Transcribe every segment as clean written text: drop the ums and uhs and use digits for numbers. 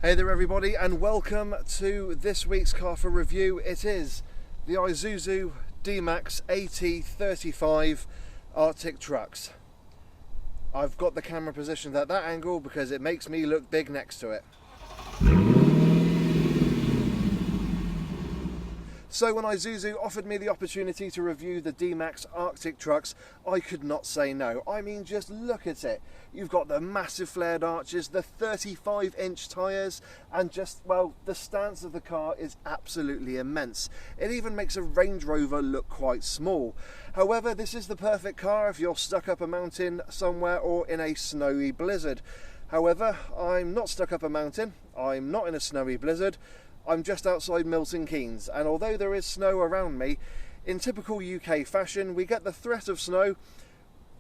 Hey there everybody, and welcome to this week's car for review. It is the Isuzu D-Max AT35 Arctic trucks. I've got the camera positioned at that angle because it makes me look big next to it. So when Isuzu offered me the opportunity to review the D-Max Arctic trucks, I could not say no. I mean, just look at it. You've got the massive flared arches, the 35-inch tyres, and just, well, the stance of the car is absolutely immense. It even makes a Range Rover look quite small. However, this is the perfect car if you're stuck up a mountain somewhere or in a snowy blizzard. However, I'm not stuck up a mountain, I'm not in a snowy blizzard, I'm just outside Milton Keynes, and although there is snow around me, in typical UK fashion, we get the threat of snow,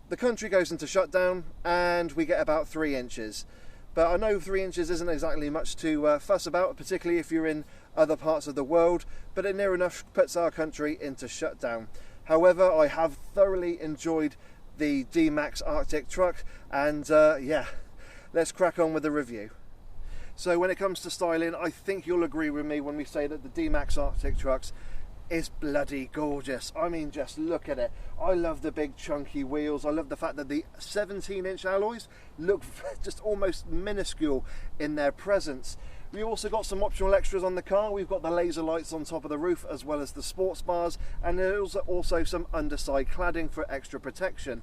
the country goes into shutdown, and we get about 3 inches. But I know 3 inches isn't exactly much to fuss about, particularly if you're in other parts of the world, but it near enough puts our country into shutdown. However, I have thoroughly enjoyed the D-Max Arctic truck, and yeah, let's crack on with the review. So when it comes to styling, I think you'll agree with me when we say that the D-Max Arctic trucks is bloody gorgeous. I mean, just look at it. I love the big chunky wheels. I love the fact that the 17-inch alloys look just almost minuscule in their presence. We also got some optional extras on the car. We've got the laser lights on top of the roof as well as the sports bars, and there's also some underside cladding for extra protection.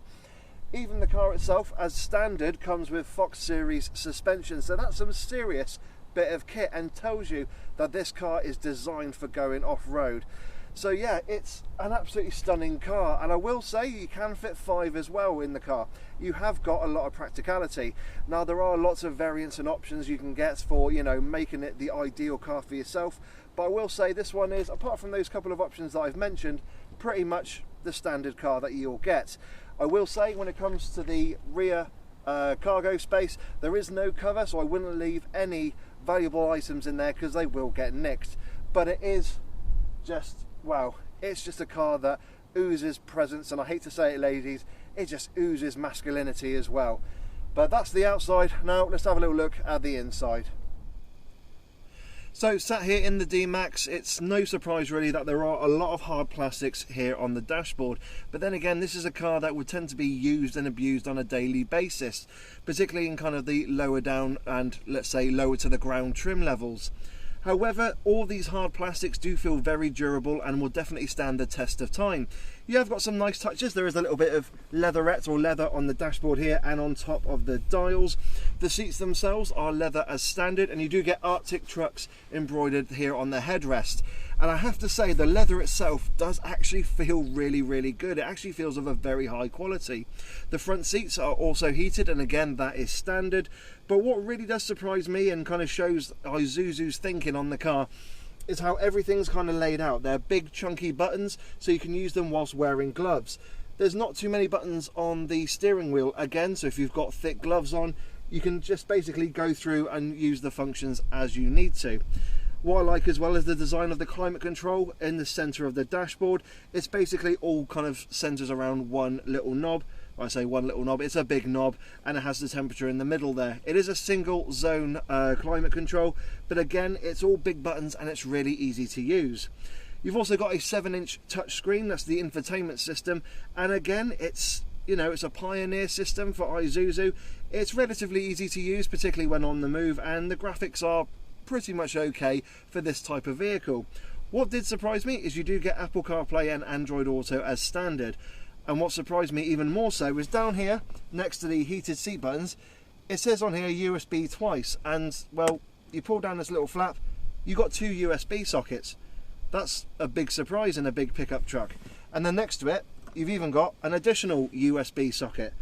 Even the car itself, as standard, comes with Fox Series suspension, so that's some serious bit of kit and tells you that this car is designed for going off-road. So yeah, it's an absolutely stunning car, and I will say you can fit 5 as well in the car. You have got a lot of practicality. Now there are lots of variants and options you can get for, you know, making it the ideal car for yourself, but I will say this one is, apart from those couple of options that I've mentioned, pretty much the standard car that you'll get. I will say when it comes to the rear cargo space, there is no cover, so I wouldn't leave any valuable items in there because they will get nicked. But it is just, well, it's just a car that oozes presence, and I hate to say it, ladies, it just oozes masculinity as well. But that's the outside. Now let's have a little look at the inside. So sat here in the D-Max, it's no surprise really that there are a lot of hard plastics here on the dashboard, but then again, this is a car that would tend to be used and abused on a daily basis, particularly in kind of the lower down and, let's say, lower to the ground trim levels. However, all these hard plastics do feel very durable and will definitely stand the test of time. You have got some nice touches. There is a little bit of leatherette or leather on the dashboard here and on top of the dials. The seats themselves are leather as standard, and you do get Arctic trucks embroidered here on the headrest. And I have to say, the leather itself does actually feel really, really good. It actually feels of a very high quality. The front seats are also heated, and again, that is standard. But what really does surprise me and kind of shows Isuzu's thinking on the car is how everything's kind of laid out. They're big chunky buttons, so you can use them whilst wearing gloves. There's not too many buttons on the steering wheel again, so if you've got thick gloves on, you can just basically go through and use the functions as you need to. What I like as well is the design of the climate control in the center of the dashboard. It's basically all kind of centers around one little knob. When I say one little knob, it's a big knob, and it has the temperature in the middle there. It is a single zone climate control, but again, it's all big buttons and it's really easy to use. You've also got a 7-inch touchscreen, that's the infotainment system, and again, it's, you know, it's a pioneer system for Isuzu. It's relatively easy to use, particularly when on the move, and the graphics are pretty much okay for this type of vehicle. What did surprise me is you do get Apple CarPlay and Android Auto as standard. And what surprised me even more so is down here, next to the heated seat buttons, it says on here USB twice, and well, you pull down this little flap, you got 2 USB sockets. That's a big surprise in a big pickup truck. And then next to it, you've even got an additional USB socket.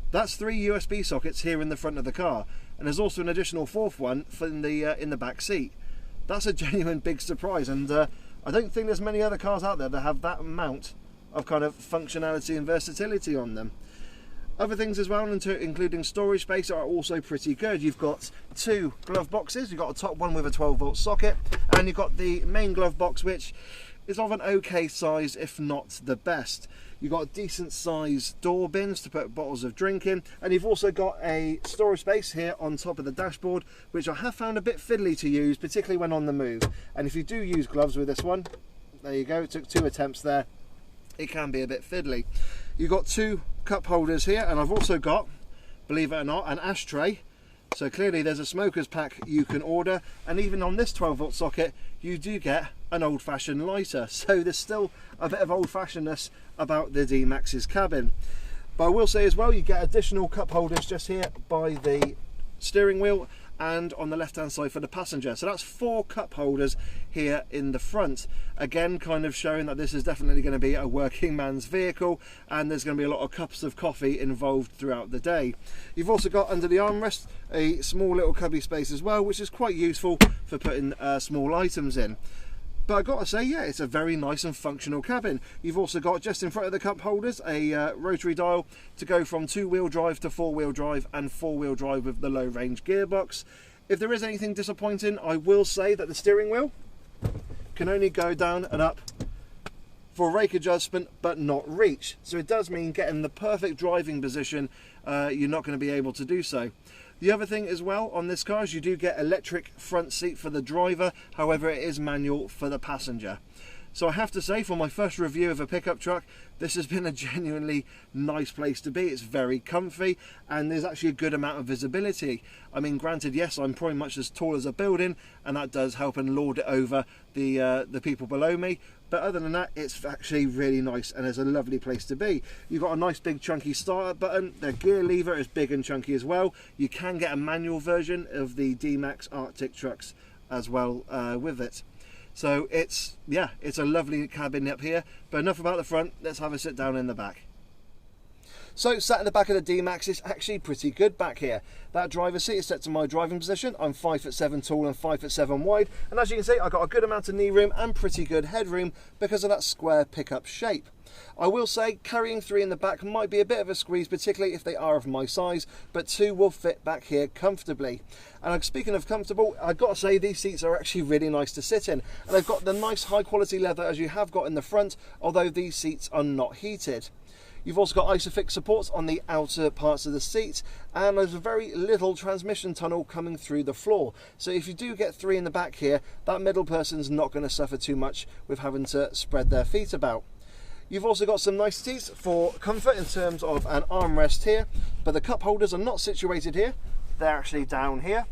That's 3 USB sockets here in the front of the car, and there's also an additional 4th one for in the back seat. That's a genuine big surprise, and I don't think there's many other cars out there that have that amount of kind of functionality and versatility on them. Other things as well, including storage space, are also pretty good. You've got 2 glove boxes. You've got a top one with a 12-volt socket, and you've got the main glove box, which is of an okay size, if not the best. You've got decent sized door bins to put bottles of drink in, and you've also got a storage space here on top of the dashboard, which I have found a bit fiddly to use, particularly when on the move. And if you do use gloves with this one, there you go, it took 2 attempts there, it can be a bit fiddly. You've got 2 cup holders here, and I've also got, believe it or not, an ashtray. So clearly there's a smoker's pack you can order, and even on this 12-volt socket you do get an old-fashioned lighter. So there's still a bit of old-fashionedness about the D-Max's cabin. But I will say as well, you get additional cup holders just here by the steering wheel and on the left hand side for the passenger. So that's 4 cup holders here in the front. Again, kind of showing that this is definitely going to be a working man's vehicle, and there's going to be a lot of cups of coffee involved throughout the day. You've also got under the armrest a small little cubby space as well, which is quite useful for putting small items in. But I've got to say, yeah, it's a very nice and functional cabin. You've also got, just in front of the cup holders, a rotary dial to go from 2-wheel drive to 4-wheel drive and 4-wheel drive with the low range gearbox. If there is anything disappointing, I will say that the steering wheel can only go down and up for rake adjustment, but not reach. So it does mean getting the perfect driving position, you're not going to be able to do so. The other thing as well on this car is you do get electric front seat for the driver, however it is manual for the passenger. So I have to say, for my first review of a pickup truck, this has been a genuinely nice place to be. It's very comfy, and there's actually a good amount of visibility. I mean, granted, yes, I'm pretty much as tall as a building, and that does help and lord it over the people below me. But other than that, it's actually really nice, and it's a lovely place to be. You've got a nice big chunky start button. The gear lever is big and chunky as well. You can get a manual version of the D-Max Arctic trucks as well with it. So it's a lovely cabin up here. But enough about the front, let's have a sit down in the back. So sat in the back of the D-Max is actually pretty good back here. That driver's seat is set to my driving position. I'm 5'7" tall and 5'7" wide, and as you can see, I've got a good amount of knee room and pretty good headroom because of that square pickup shape. I will say carrying 3 in the back might be a bit of a squeeze, particularly if they are of my size, but 2 will fit back here comfortably. And speaking of comfortable, I've got to say these seats are actually really nice to sit in, and they've got the nice high quality leather as you have got in the front, although these seats are not heated. You've also got Isofix supports on the outer parts of the seat, and there's a very little transmission tunnel coming through the floor. So if you do get 3 in the back here, that middle person's not going to suffer too much with having to spread their feet about. You've also got some nice seats for comfort in terms of an armrest here, but the cup holders are not situated here. They're actually down here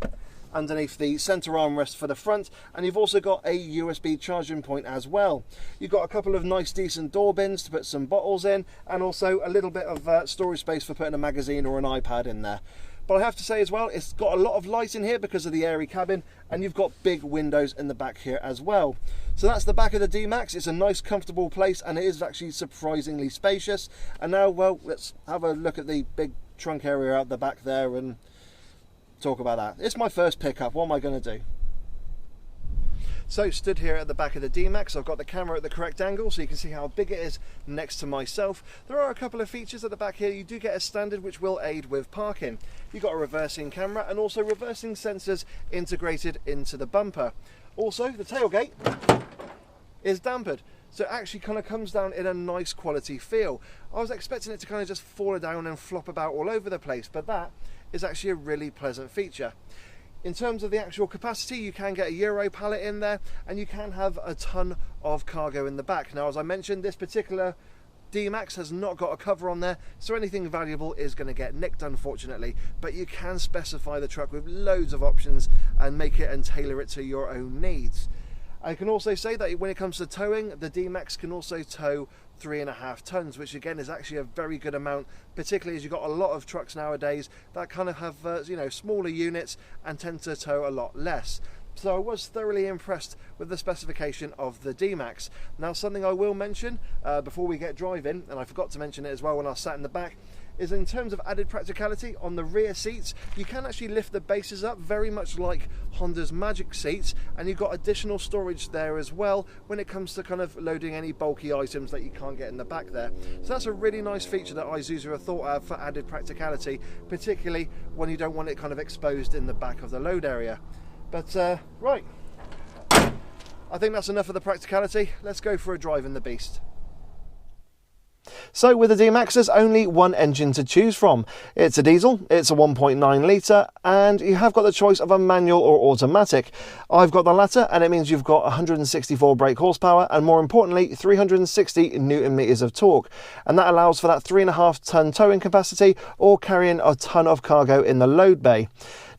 underneath the center armrest for the front, and you've also got a USB charging point as well. You've got a couple of nice decent door bins to put some bottles in, and also a little bit of storage space for putting a magazine or an iPad in there. But I have to say as well, it's got a lot of light in here because of the airy cabin, and you've got big windows in the back here as well. So that's the back of the D-Max. It's a nice comfortable place, and it is actually surprisingly spacious. And now, well, let's have a look at the big trunk area out the back there and talk about that. It's my first pickup. What am I going to do? So stood here at the back of the D-Max, I've got the camera at the correct angle so you can see how big it is next to myself. There are a couple of features at the back here. You do get a standard which will aid with parking. You've got a reversing camera and also reversing sensors integrated into the bumper. Also, the tailgate is dampered, so it actually kind of comes down in a nice quality feel. I was expecting it to kind of just fall down and flop about all over the place, but that is actually a really pleasant feature. In terms of the actual capacity, you can get a Euro pallet in there, and you can have a ton of cargo in the back. Now, as I mentioned, this particular D-Max has not got a cover on there, so anything valuable is going to get nicked, unfortunately. But you can specify the truck with loads of options and make it and tailor it to your own needs. I can also say that when it comes to towing, the D-Max can also tow 3.5 tons, which again is actually a very good amount, particularly as you've got a lot of trucks nowadays that kind of have smaller units and tend to tow a lot less. So I was thoroughly impressed with the specification of the D-Max. Now, something I will mention before we get driving, and I forgot to mention it as well when I sat in the back, is in terms of added practicality on the rear seats, you can actually lift the bases up very much like Honda's Magic seats, and you've got additional storage there as well when it comes to kind of loading any bulky items that you can't get in the back there. So that's a really nice feature that Isuzu have thought of for added practicality, particularly when you don't want it kind of exposed in the back of the load area. But right, I think that's enough of the practicality. Let's go for a drive in the beast. So with the D-Max, there's only one engine to choose from. It's a diesel, it's a 1.9 litre, and you have got the choice of a manual or automatic. I've got the latter, and it means you've got 164 brake horsepower and, more importantly, 360 newton meters of torque. And that allows for that 3.5 ton towing capacity or carrying a ton of cargo in the load bay.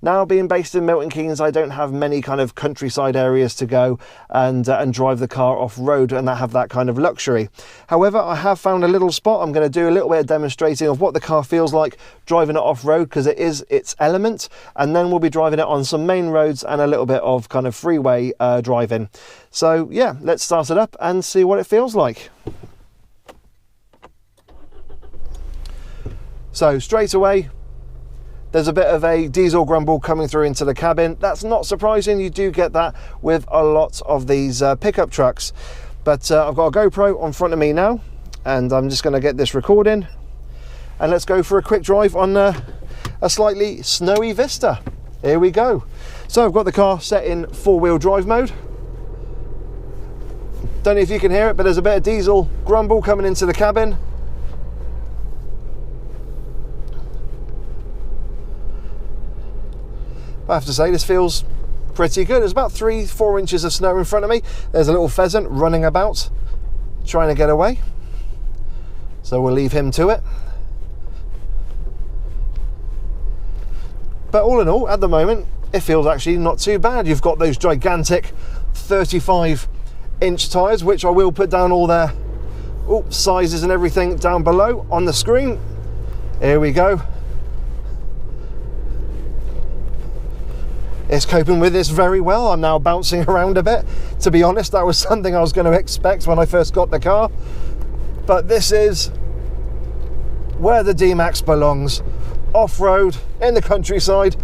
Now, being based in Milton Keynes, I don't have many kind of countryside areas to go and drive the car off-road and have that kind of luxury. However, I have found a little spot. I'm going to do a little bit of demonstrating of what the car feels like driving it off-road, because it is its element, and then we'll be driving it on some main roads and a little bit of kind of freeway driving. So yeah, let's start it up and see what it feels like. So straight away, there's a bit of a diesel grumble coming through into the cabin. That's not surprising. You do get that with a lot of these pickup trucks. But I've got a GoPro on front of me now, and I'm just going to get this recording. And let's go for a quick drive on a slightly snowy Vista. Here we go. So I've got the car set in 4-wheel drive mode. Don't know if you can hear it, but there's a bit of diesel grumble coming into the cabin. I have to say, this feels pretty good. There's about 3-4 inches of snow in front of me. There's a little pheasant running about, trying to get away. So we'll leave him to it. But all in all, at the moment, it feels actually not too bad. You've got those gigantic 35-inch tyres, which I will put down all their sizes and everything down below on the screen. Here we go. It's coping with this very well. I'm now bouncing around a bit. To be honest, that was something I was going to expect when I first got the car. But this is where the D-Max belongs. Off-road, in the countryside,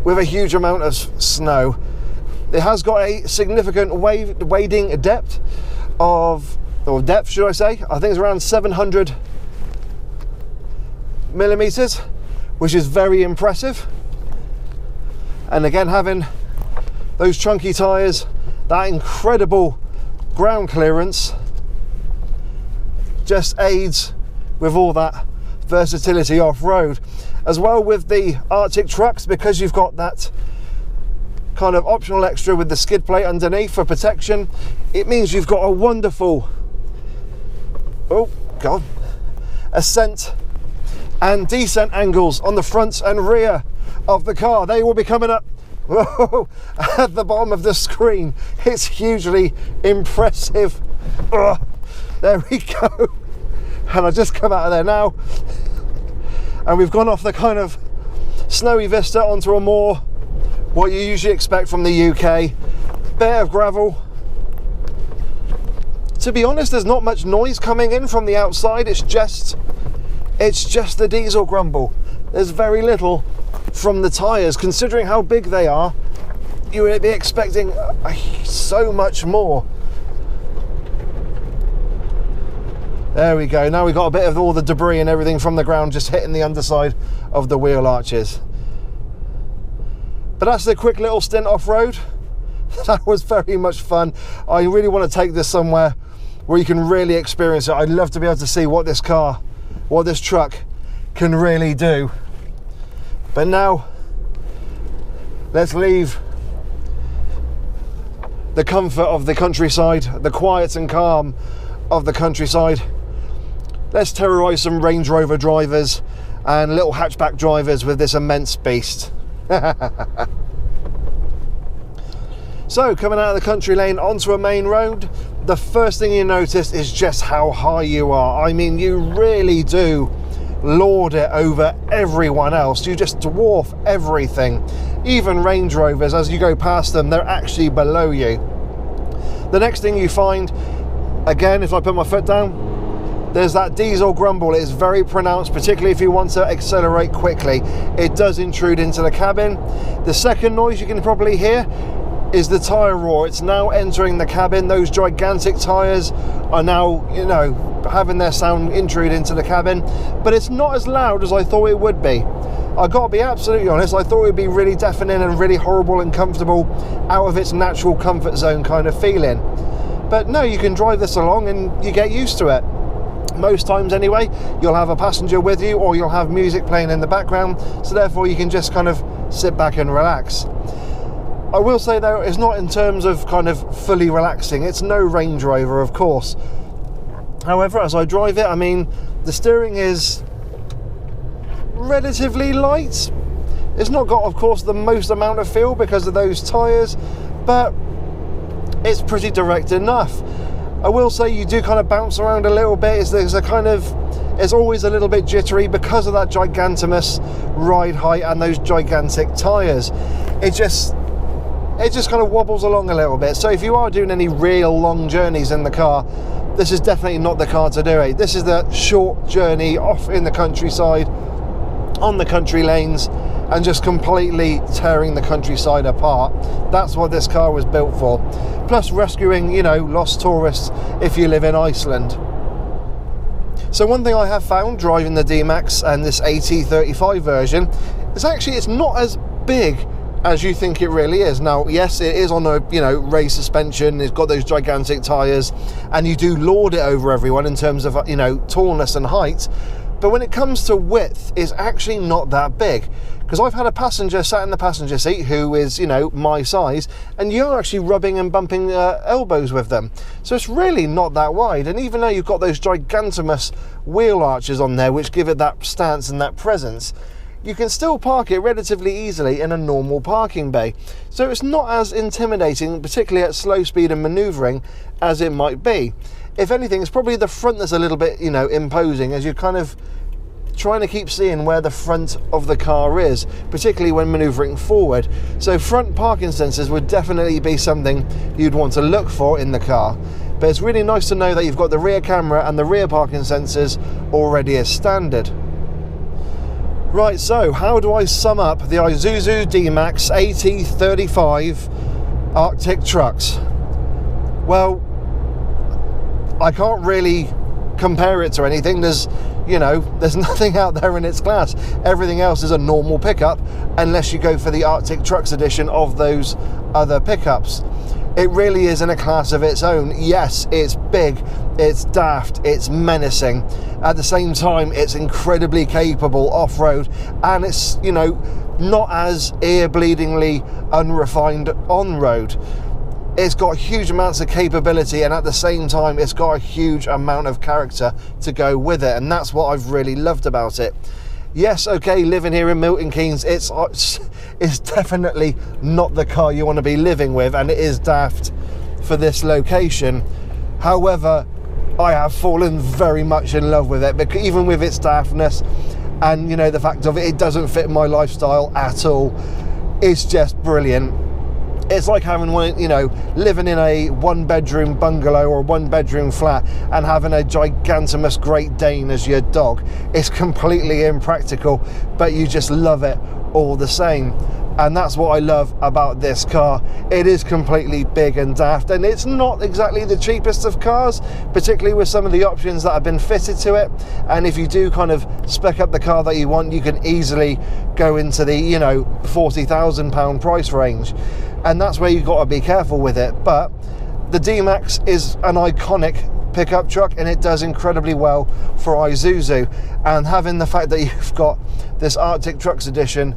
with a huge amount of snow. It has got a significant wading depth of, or depth should I say, I think it's around 700 millimeters, which is very impressive. And again, having those chunky tyres, that incredible ground clearance just aids with all that versatility off-road. As well with the Arctic trucks, because you've got that kind of optional extra with the skid plate underneath for protection, it means you've got a wonderful, ascent and descent angles on the front and rear of the car. They will be coming up at the bottom of the screen. It's hugely impressive. There we go. And I just come out of there now, and we've gone off the kind of snowy Vista onto a more what you usually expect from the UK. Bit of gravel. To be honest, there's not much noise coming in from the outside. It's just the diesel grumble. There's very little from the tyres. Considering how big they are, you would be expecting so much more. There we go. Now we've got a bit of all the debris and everything from the ground just hitting the underside of the wheel arches. But that's a quick little stint off-road. That was very much fun. I really want to take this somewhere where you can really experience it. I'd love to be able to see what this truck can really do. But now, let's leave the comfort of the countryside, the quiet and calm of the countryside. Let's terrorise some Range Rover drivers and little hatchback drivers with this immense beast. So, coming out of the country lane onto a main road, the first thing you notice is just how high you are. I mean, you really do lord it over everyone else. You just dwarf everything. Even Range Rovers, as you go past them, they're actually below you. The next thing you find, again, if I put my foot down, there's that diesel grumble. It is very pronounced, particularly if you want to accelerate quickly. It does intrude into the cabin. The second noise you can probably hear is the tyre roar. It's now entering the cabin. Those gigantic tyres are now, you know, having their sound intrude into the cabin, but it's not as loud as I thought it would be. I gotta be absolutely honest, I thought it would be really deafening and really horrible and comfortable, out of its natural comfort zone kind of feeling. But no, you can drive this along and you get used to it. Most times anyway, you'll have a passenger with you or you'll have music playing in the background, so therefore you can just kind of sit back and relax. I will say though, it's not in terms of kind of fully relaxing. It's no Range Rover, of course. However, as I drive it, I mean, the steering is relatively light. It's not got, of course, the most amount of feel because of those tyres, but it's pretty direct enough. I will say you do kind of bounce around a little bit. It's always a little bit jittery because of that gigantimous ride height and those gigantic tyres. It just kind of wobbles along a little bit. So if you are doing any real long journeys in the car, this is definitely not the car to do it. This is the short journey off in the countryside, on the country lanes, and just completely tearing the countryside apart. That's what this car was built for. Plus rescuing, you know, lost tourists if you live in Iceland. So one thing I have found driving the D-Max and this AT35 version is actually it's not as big as you think it really is. Now, yes, it is on a, you know, raised suspension, it's got those gigantic tyres, and you do lord it over everyone in terms of, you know, tallness and height, but when it comes to width, it's actually not that big. Because I've had a passenger sat in the passenger seat who is, you know, my size, and you're actually rubbing and bumping elbows with them. So it's really not that wide, and even though you've got those gigantimous wheel arches on there which give it that stance and that presence, you can still park it relatively easily in a normal parking bay. So it's not as intimidating, particularly at slow speed and manoeuvring, as it might be. If anything, it's probably the front that's a little bit, you know, imposing, as you're kind of trying to keep seeing where the front of the car is, particularly when manoeuvring forward. So front parking sensors would definitely be something you'd want to look for in the car. But it's really nice to know that you've got the rear camera and the rear parking sensors already as standard. Right, so how do I sum up the Isuzu D-Max AT35 Arctic trucks? Well, I can't really compare it to anything. There's nothing out there in its class. Everything else is a normal pickup, unless you go for the Arctic Trucks edition of those other pickups. It really is in a class of its own. Yes, it's big, it's daft, it's menacing. At the same time, it's incredibly capable off-road, and it's, you know, not as ear-bleedingly unrefined on-road. It's got huge amounts of capability, and at the same time, it's got a huge amount of character to go with it, and that's what I've really loved about it. Yes, okay, living here in Milton Keynes, it's definitely not the car you want to be living with, and it is daft for this location. However, I have fallen very much in love with it, because even with its daftness and, you know, the fact of it doesn't fit my lifestyle at all. It's just brilliant. It's like having one, you know, living in a one-bedroom bungalow or one-bedroom flat and having a gigantimous Great Dane as your dog. It's completely impractical, but you just love it all the same. And that's what I love about this car. It is completely big and daft, and it's not exactly the cheapest of cars, particularly with some of the options that have been fitted to it. And if you do kind of spec up the car that you want, you can easily go into the, you know, £40,000 price range. And that's where you've got to be careful with it. But the D-Max is an iconic pickup truck, and it does incredibly well for Isuzu. And having the fact that you've got this Arctic Trucks edition,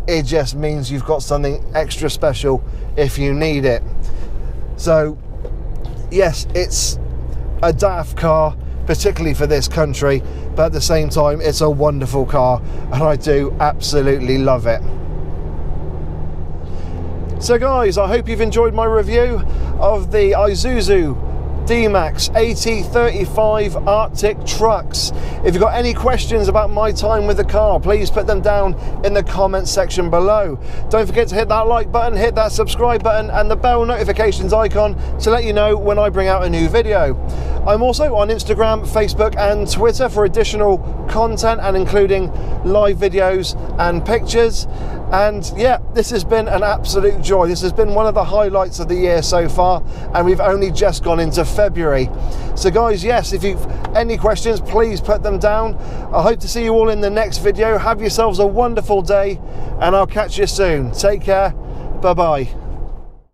it just means you've got something extra special if you need it. So yes, it's a daft car, particularly for this country, but at the same time, it's a wonderful car, and I do absolutely love it. So guys, I hope you've enjoyed my review of the Isuzu D-Max AT35 Arctic Trucks. If you've got any questions about my time with the car, please put them down in the comments section below. Don't forget to hit that like button, hit that subscribe button, and the bell notifications icon to let you know when I bring out a new video. I'm also on Instagram, Facebook and Twitter for additional content, and including live videos and pictures. And yeah, this has been an absolute joy. This has been one of the highlights of the year so far, and we've only just gone into February. So guys, yes, if you've any questions, please put them down. I hope to see you all in the next video. Have yourselves a wonderful day, and I'll catch you soon. Take care. Bye bye.